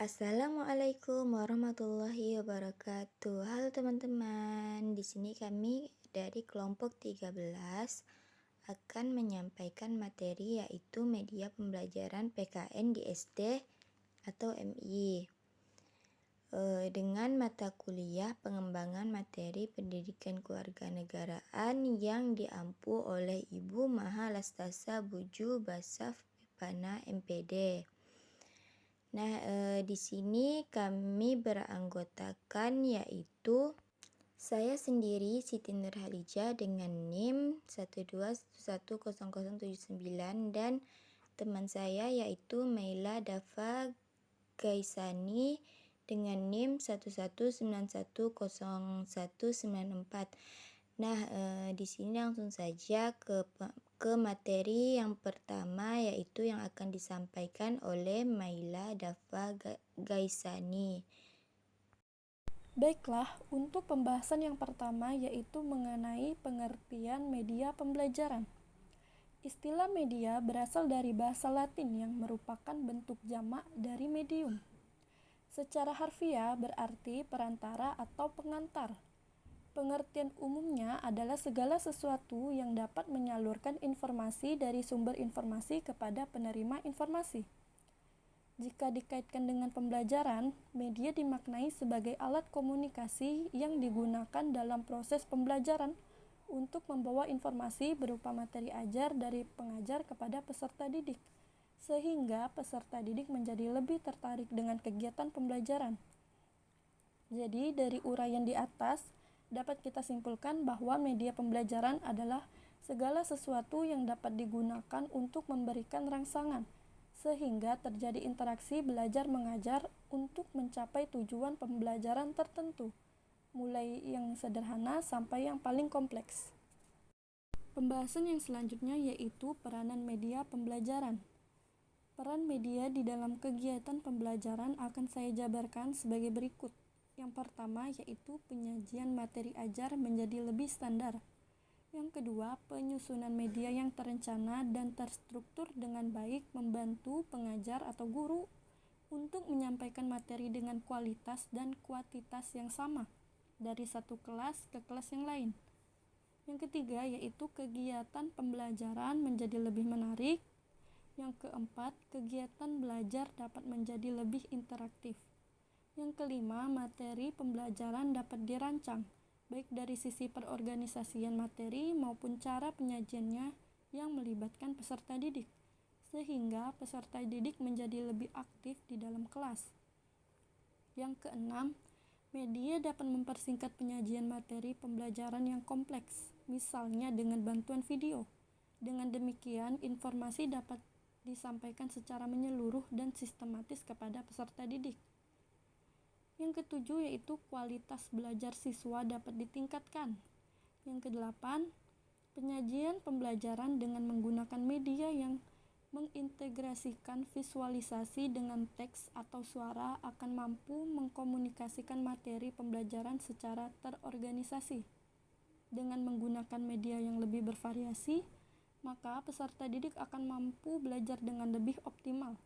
Assalamualaikum warahmatullahi wabarakatuh. Halo teman-teman, di sini kami dari kelompok 13 akan menyampaikan materi yaitu media pembelajaran PKN di SD atau MI. Dengan mata kuliah pengembangan materi pendidikan kewarganegaraan yang diampu oleh Ibu Maha Lastasa Buju Basaf Pipana MPD. Nah, di sini kami beranggotakan yaitu saya sendiri Siti Nurhalija dengan NIM 1211079 dan teman saya yaitu Maila Dafa Gaisani dengan NIM 119101994. Nah, di sini langsung saja ke materi yang pertama yaitu yang akan disampaikan oleh Maila Dafa Gaisani. Baiklah, untuk pembahasan yang pertama yaitu mengenai pengertian media pembelajaran. Istilah media berasal dari bahasa Latin yang merupakan bentuk jamak dari medium. Secara harfiah berarti perantara atau pengantar. Pengertian umumnya adalah segala sesuatu yang dapat menyalurkan informasi dari sumber informasi kepada penerima informasi. Jika dikaitkan dengan pembelajaran, media dimaknai sebagai alat komunikasi yang digunakan dalam proses pembelajaran untuk membawa informasi berupa materi ajar dari pengajar kepada peserta didik, sehingga peserta didik menjadi lebih tertarik dengan kegiatan pembelajaran. Jadi, dari uraian di atas, dapat kita simpulkan bahwa media pembelajaran adalah segala sesuatu yang dapat digunakan untuk memberikan rangsangan, sehingga terjadi interaksi belajar-mengajar untuk mencapai tujuan pembelajaran tertentu, mulai yang sederhana sampai yang paling kompleks. Pembahasan yang selanjutnya yaitu peranan media pembelajaran. Peran media di dalam kegiatan pembelajaran akan saya jabarkan sebagai berikut. Yang pertama yaitu penyajian materi ajar menjadi lebih standar. Yang kedua, penyusunan media yang terencana dan terstruktur dengan baik membantu pengajar atau guru untuk menyampaikan materi dengan kualitas dan kuantitas yang sama dari satu kelas ke kelas yang lain. Yang ketiga yaitu kegiatan pembelajaran menjadi lebih menarik. Yang keempat, kegiatan belajar dapat menjadi lebih interaktif. Yang kelima, materi pembelajaran dapat dirancang, baik dari sisi perorganisasian materi maupun cara penyajiannya yang melibatkan peserta didik, sehingga peserta didik menjadi lebih aktif di dalam kelas. Yang keenam, media dapat mempersingkat penyajian materi pembelajaran yang kompleks, misalnya dengan bantuan video. Dengan demikian, informasi dapat disampaikan secara menyeluruh dan sistematis kepada peserta didik. Yang ketujuh yaitu kualitas belajar siswa dapat ditingkatkan. Yang kedelapan, penyajian pembelajaran dengan menggunakan media yang mengintegrasikan visualisasi dengan teks atau suara akan mampu mengkomunikasikan materi pembelajaran secara terorganisasi. Dengan menggunakan media yang lebih bervariasi, maka peserta didik akan mampu belajar dengan lebih optimal.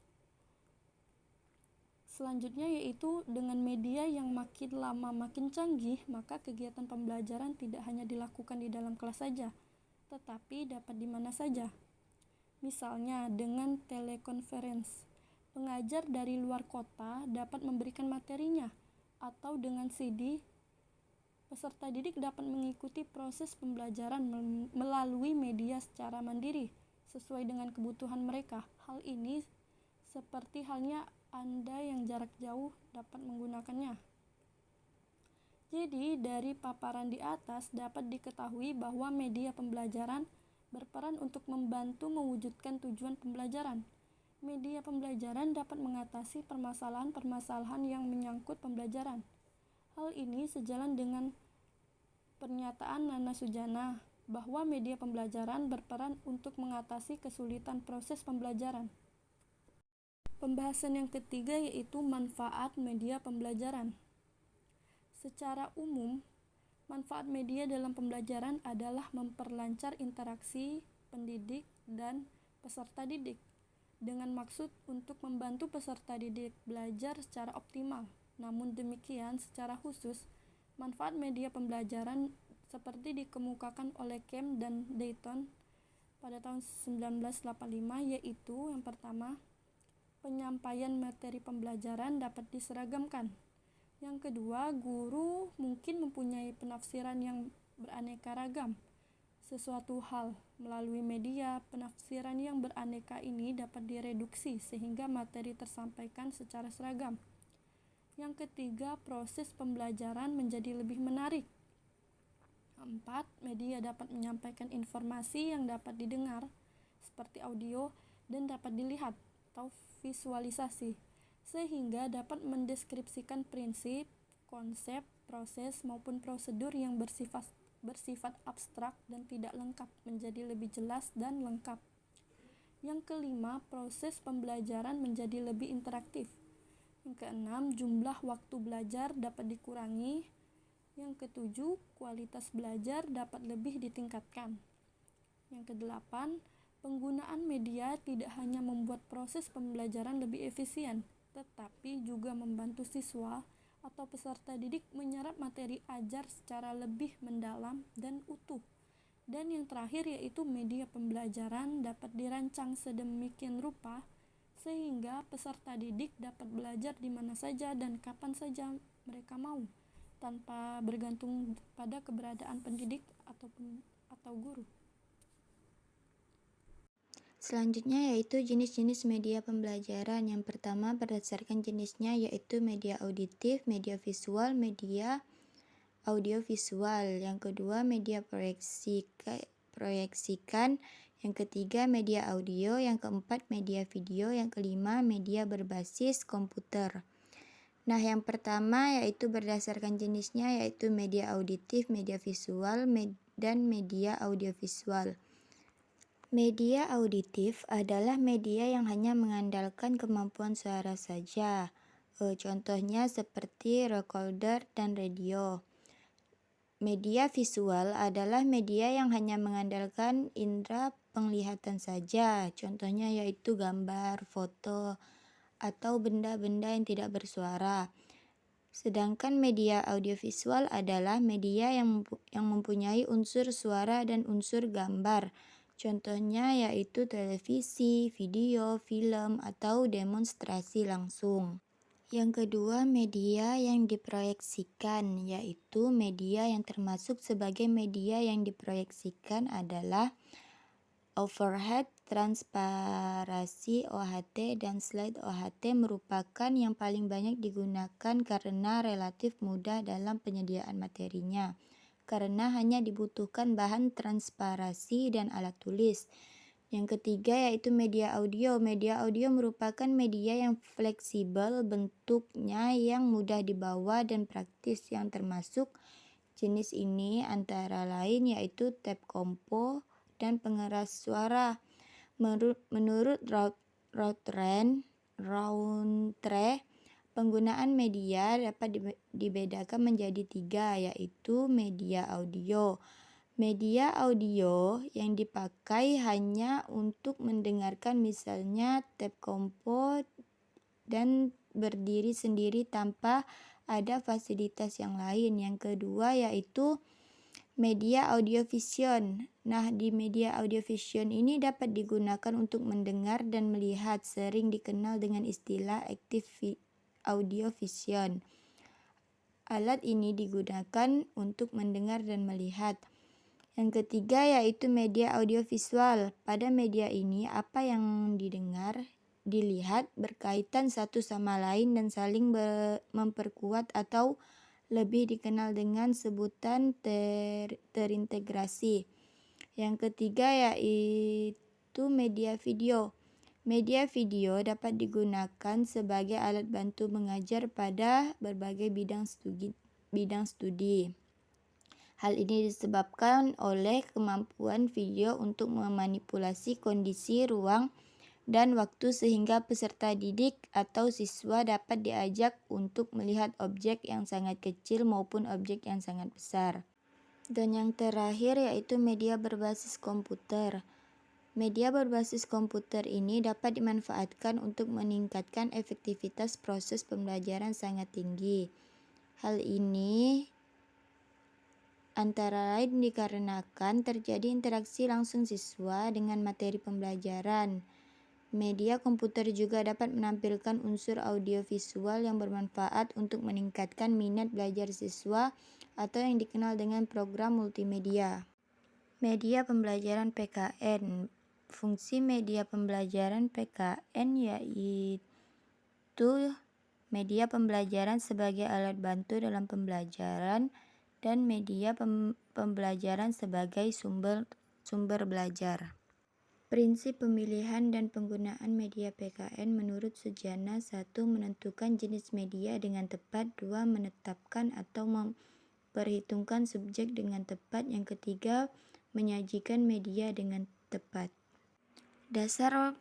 Selanjutnya yaitu dengan media yang makin lama makin canggih, maka kegiatan pembelajaran tidak hanya dilakukan di dalam kelas saja, tetapi dapat di mana saja. Misalnya dengan telekonferensi, pengajar dari luar kota dapat memberikan materinya, atau dengan CD, peserta didik dapat mengikuti proses pembelajaran melalui media secara mandiri, sesuai dengan kebutuhan mereka. Hal ini seperti halnya Anda yang jarak jauh dapat menggunakannya. Jadi, dari paparan di atas dapat diketahui bahwa media pembelajaran berperan untuk membantu mewujudkan tujuan pembelajaran. Media pembelajaran dapat mengatasi permasalahan-permasalahan yang menyangkut pembelajaran. Hal ini sejalan dengan pernyataan Nana Sujana bahwa media pembelajaran berperan untuk mengatasi kesulitan proses pembelajaran. Pembahasan yang ketiga yaitu manfaat media pembelajaran. Secara umum, manfaat media dalam pembelajaran adalah memperlancar interaksi pendidik dan peserta didik dengan maksud untuk membantu peserta didik belajar secara optimal. Namun demikian, secara khusus, manfaat media pembelajaran seperti dikemukakan oleh Kemp dan Dayton pada tahun 1985 yaitu yang pertama, penyampaian materi pembelajaran dapat diseragamkan. Yang kedua, guru mungkin mempunyai penafsiran yang beraneka ragam. Sesuatu hal melalui media, penafsiran yang beraneka ini dapat direduksi sehingga materi tersampaikan secara seragam. Yang ketiga, proses pembelajaran menjadi lebih menarik. Keempat, media dapat menyampaikan informasi yang dapat didengar, seperti audio, dan dapat dilihat atau visualisasi, sehingga dapat mendeskripsikan prinsip, konsep, proses, maupun prosedur yang bersifat abstrak dan tidak lengkap menjadi lebih jelas dan lengkap. Yang kelima, proses pembelajaran menjadi lebih interaktif. Yang keenam, jumlah waktu belajar dapat dikurangi. Yang ketujuh, kualitas belajar dapat lebih ditingkatkan. Yang kedelapan, penggunaan media tidak hanya membuat proses pembelajaran lebih efisien, tetapi juga membantu siswa atau peserta didik menyerap materi ajar secara lebih mendalam dan utuh. Dan yang terakhir yaitu media pembelajaran dapat dirancang sedemikian rupa sehingga peserta didik dapat belajar di mana saja dan kapan saja mereka mau, tanpa bergantung pada keberadaan pendidik atau guru. Selanjutnya yaitu jenis-jenis media pembelajaran. Yang pertama berdasarkan jenisnya yaitu media auditif, media visual, media audiovisual. Yang kedua media proyeksikan. Yang ketiga media audio. Yang keempat media video. Yang kelima media berbasis komputer. Nah, yang pertama yaitu berdasarkan jenisnya yaitu media auditif, media visual, dan media audiovisual. Media auditif adalah media yang hanya mengandalkan kemampuan suara saja. Contohnya seperti recorder dan radio. Media visual adalah media yang hanya mengandalkan indera penglihatan saja. Contohnya yaitu gambar, foto, atau benda-benda yang tidak bersuara. Sedangkan media audiovisual adalah media yang mempunyai unsur suara dan unsur gambar. Contohnya yaitu televisi, video, film, atau demonstrasi langsung. Yang kedua, media yang diproyeksikan, yaitu media yang termasuk sebagai media yang diproyeksikan adalah overhead, transparasi OHT, dan slide OHT merupakan yang paling banyak digunakan karena relatif mudah dalam penyediaan materinya, karena hanya dibutuhkan bahan transparasi dan alat tulis. Yang ketiga yaitu media audio. Media audio merupakan media yang fleksibel, bentuknya yang mudah dibawa dan praktis, yang termasuk jenis ini antara lain yaitu tape kompo dan pengeras suara. Menurut Rountree, penggunaan media dapat dibedakan menjadi 3, yaitu media audio. Media audio yang dipakai hanya untuk mendengarkan, misalnya tape kompo, dan berdiri sendiri tanpa ada fasilitas yang lain. Yang kedua yaitu media audiovisual. Nah, di media audiovisual ini dapat digunakan untuk mendengar dan melihat, sering dikenal dengan istilah active audiovisual. Alat ini digunakan untuk mendengar dan melihat. Yang ketiga yaitu media audiovisual. Pada media ini apa yang didengar, dilihat berkaitan satu sama lain dan saling memperkuat atau lebih dikenal dengan sebutan terintegrasi. Yang ketiga yaitu media video. Media video dapat digunakan sebagai alat bantu mengajar pada berbagai bidang studi. Hal ini disebabkan oleh kemampuan video untuk memanipulasi kondisi ruang dan waktu sehingga peserta didik atau siswa dapat diajak untuk melihat objek yang sangat kecil maupun objek yang sangat besar. Dan yang terakhir yaitu media berbasis komputer. Media berbasis komputer ini dapat dimanfaatkan untuk meningkatkan efektivitas proses pembelajaran sangat tinggi. Hal ini antara lain dikarenakan terjadi interaksi langsung siswa dengan materi pembelajaran. Media komputer juga dapat menampilkan unsur audiovisual yang bermanfaat untuk meningkatkan minat belajar siswa atau yang dikenal dengan program multimedia. Media pembelajaran PKN. Fungsi media pembelajaran PKN yaitu media pembelajaran sebagai alat bantu dalam pembelajaran dan media pembelajaran sebagai sumber belajar. Prinsip pemilihan dan penggunaan media PKN menurut Sujana: 1. Menentukan jenis media dengan tepat. 2. Menetapkan atau memperhitungkan subjek dengan tepat. Yang ketiga, menyajikan media dengan tepat. Dasar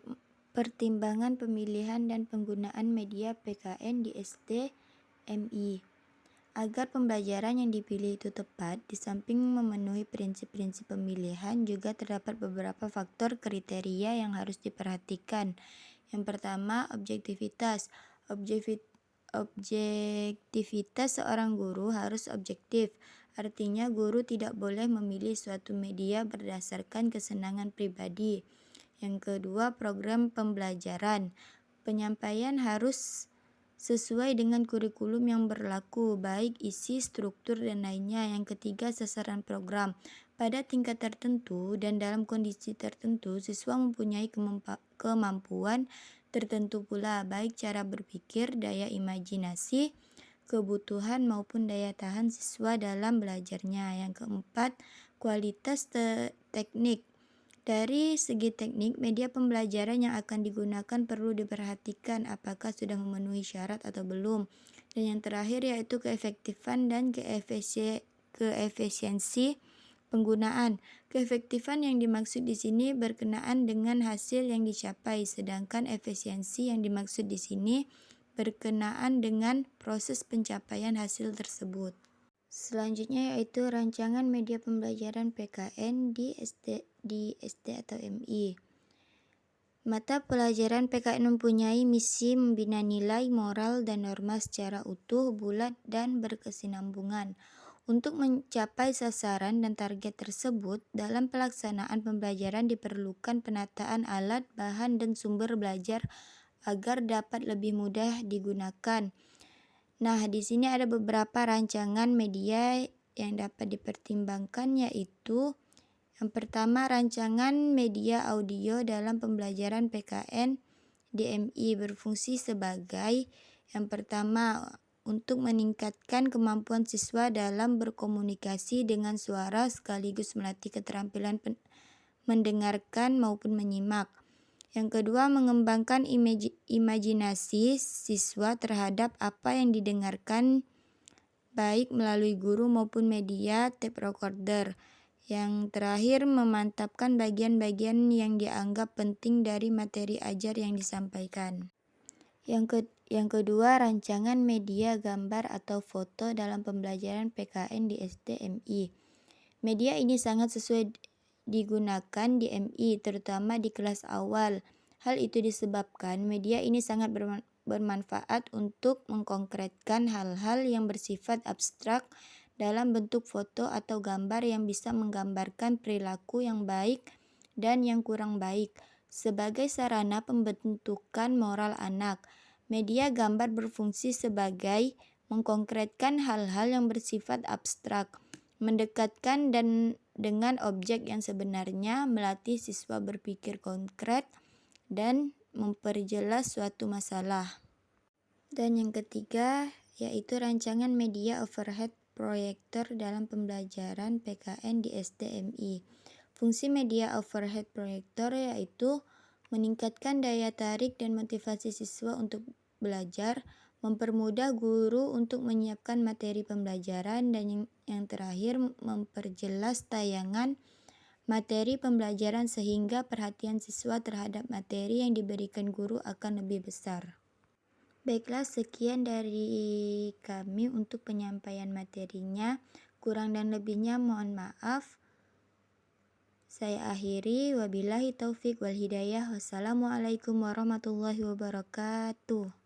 pertimbangan pemilihan dan penggunaan media PKN di STMI. Agar pembelajaran yang dipilih itu tepat, di samping memenuhi prinsip-prinsip pemilihan, juga terdapat beberapa faktor kriteria yang harus diperhatikan. Yang pertama, objektivitas. Objektivitas seorang guru harus objektif. Artinya, guru tidak boleh memilih suatu media berdasarkan kesenangan pribadi. Yang kedua, program pembelajaran. Penyampaian harus sesuai dengan kurikulum yang berlaku, baik isi, struktur, dan lainnya. Yang ketiga, sasaran program. Pada tingkat tertentu dan dalam kondisi tertentu, siswa mempunyai kemampuan tertentu pula, baik cara berpikir, daya imajinasi, kebutuhan maupun daya tahan siswa dalam belajarnya. Yang keempat, kualitas teknik. Dari segi teknik, media pembelajaran yang akan digunakan perlu diperhatikan apakah sudah memenuhi syarat atau belum. Dan yang terakhir yaitu keefektifan dan keefisiensi penggunaan. Keefektifan yang dimaksud di sini berkenaan dengan hasil yang dicapai, sedangkan efisiensi yang dimaksud di sini berkenaan dengan proses pencapaian hasil tersebut. Selanjutnya yaitu rancangan media pembelajaran PKN di SD atau MI. Mata pelajaran PKN mempunyai misi membina nilai, moral, dan norma secara utuh, bulat, dan berkesinambungan. Untuk mencapai sasaran dan target tersebut, dalam pelaksanaan pembelajaran diperlukan penataan alat, bahan, dan sumber belajar agar dapat lebih mudah digunakan. Nah, di sini ada beberapa rancangan media yang dapat dipertimbangkan, yaitu yang pertama, rancangan media audio dalam pembelajaran PKN DMI berfungsi sebagai yang pertama, untuk meningkatkan kemampuan siswa dalam berkomunikasi dengan suara sekaligus melatih keterampilan mendengarkan maupun menyimak. Yang kedua, mengembangkan imajinasi siswa terhadap apa yang didengarkan, baik melalui guru maupun media tape recorder. Yang terakhir, memantapkan bagian-bagian yang dianggap penting dari materi ajar yang disampaikan. Yang kedua, rancangan media gambar atau foto dalam pembelajaran PKN di STMI. Media ini sangat sesuai digunakan di MI, terutama di kelas awal. Hal itu disebabkan media ini sangat bermanfaat untuk mengkonkretkan hal-hal yang bersifat abstrak dalam bentuk foto atau gambar yang bisa menggambarkan perilaku yang baik dan yang kurang baik. Sebagai sarana pembentukan moral anak, media gambar berfungsi sebagai mengkonkretkan hal-hal yang bersifat abstrak, mendekatkan dengan objek yang sebenarnya, melatih siswa berpikir konkret, dan memperjelas suatu masalah. Dan yang ketiga yaitu rancangan media overhead proyektor dalam pembelajaran PKN di STMI. Fungsi media overhead proyektor yaitu meningkatkan daya tarik dan motivasi siswa untuk belajar, mempermudah guru untuk menyiapkan materi pembelajaran, dan yang terakhir memperjelas tayangan materi pembelajaran sehingga perhatian siswa terhadap materi yang diberikan guru akan lebih besar. Baiklah, sekian dari kami untuk penyampaian materinya. Kurang dan lebihnya mohon maaf. Saya akhiri, wabillahi taufik wal hidayah. Wassalamualaikum warahmatullahi wabarakatuh.